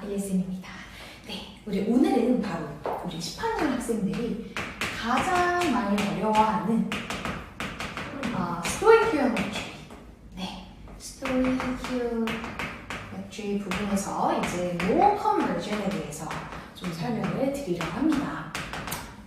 예쌤입니다. 네, 우리 오늘은 바로 우리 18년 학생들이 가장 많이 어려워하는 stoichiometry, 네, stoichiometry 부분에서 이제 more conversion에 대해서 좀 설명을 드리려고 합니다.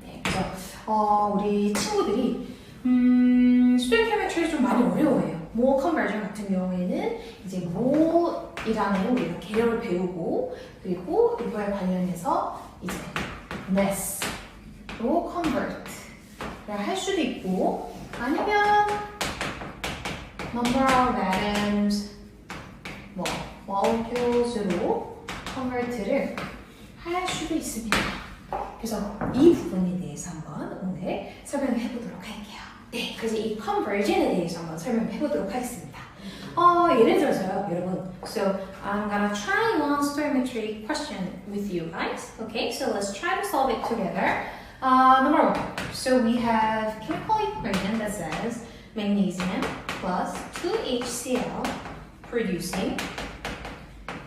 네, 그래서 우리 친구들이 stoichiometry 좀 많이 어려워해요. more conversion 같은 경우에는 이제 more이라는 우리가 개념을 배우고 그리고 이거에 관련해서 이제 mass로 convert를 할 수도 있고 아니면 number of atoms, molecules로 convert를 할 수도 있습니다. 그래서 이 부분에 대해서 한번 오늘 설명을 해보도록 할게요. 네, 그래서 이 conversion에 대해서 한번 설명을 해보도록 하겠습니다. 예를 들어서요, 여러분. So I'm gonna try one stoichiometry question with you guys. Okay, so let's try to solve it together. Number one. So we have chemical equation that says magnesium plus 2HCl producing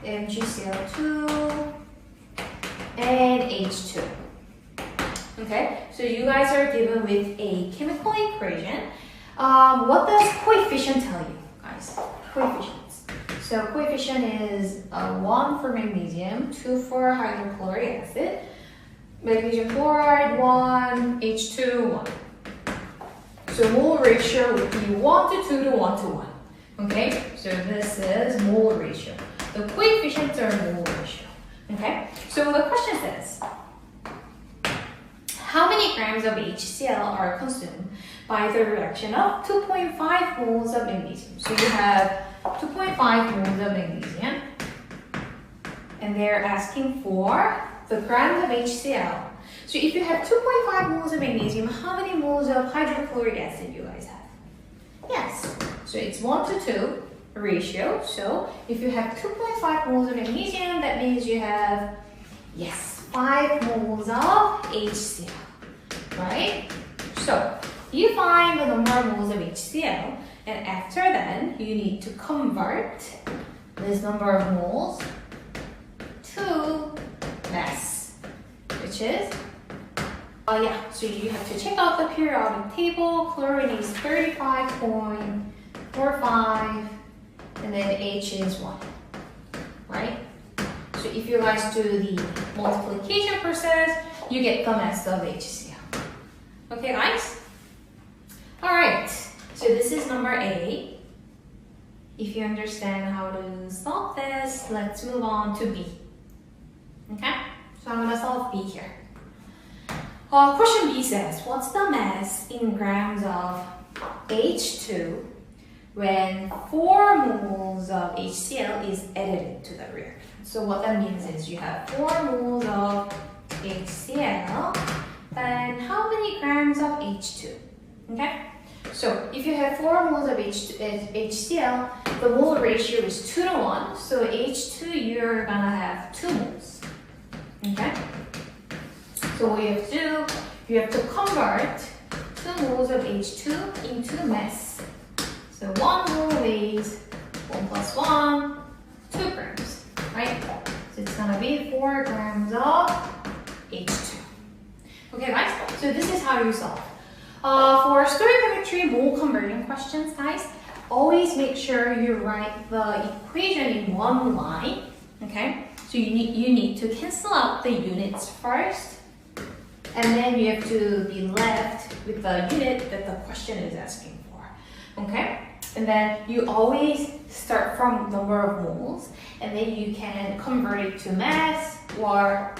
MgCl2 and H2. Okay, so you guys are given with a chemical equation. What does coefficient tell you, guys? Coefficients. So coefficient is 1 for magnesium, 2 for hydrochloric acid, magnesium chloride 1, H2 1. So mole ratio would be 1 to 2 to 1 to 1. Okay, so this is mole ratio. The coefficients are mole ratio. Okay, so the question says, how many grams of HCl are consumed by the reaction of 2.5 moles of magnesium? So you have 2.5 moles of magnesium, and they're asking for the grams of HCl. So if you have 2.5 moles of magnesium, how many moles of hydrochloric acid you guys have? Yes, so it's 1 to 2 ratio. So if you have 2.5 moles of magnesium, that means you have, yes, 5 moles of HCl, right? So you find the number of moles of HCl, and after that, you need to convert this number of moles to mass, which is, so you have to check out the periodic table. Chlorine is 35.45, and then H is 1, right? So if you guys do the multiplication process, you get the mass of HCl. Okay, guys? Alright, so this is number A. If you understand how to solve this, let's move on to B. Okay? So I'm going to solve B here. Question B says, what's the mass in grams of H2 when 4 moles of HCl is added to the reaction? So what that means is you have 4 moles of HCl, then how many grams of H2? Okay? So if you have 4 moles of HCl, the mole ratio is 2 to 1. So H2, you're gonna have 2 moles. Okay? So what you have to do, you have to convert 2 moles of H2 into mass. So 1 mole weighs 1 plus 1, 2 grams. Right? So it's gonna be 4 grams of H2. Okay, guys? So this is how you solve. For stoichiometry mole conversion questions, guys, always make sure you write the equation in one line. Okay? So you need to cancel out the units first, and then you have to be left with the unit that the question is asking for. Okay? And then you always start from number of moles, and then you can convert it to mass or,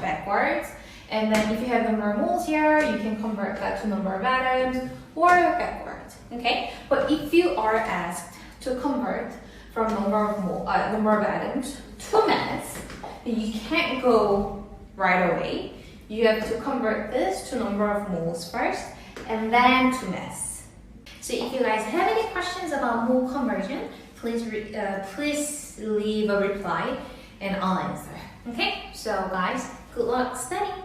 backwards. And then if you have number of moles here, you can convert that to number of atoms or backwards. Okay? But if you are asked to convert from number of atoms to mass, you can't go right away. You have to convert this to number of moles first, and then to mass. So if you guys have any questions about mole conversion, please leave a reply and I'll answer. Okay? So guys, good luck studying.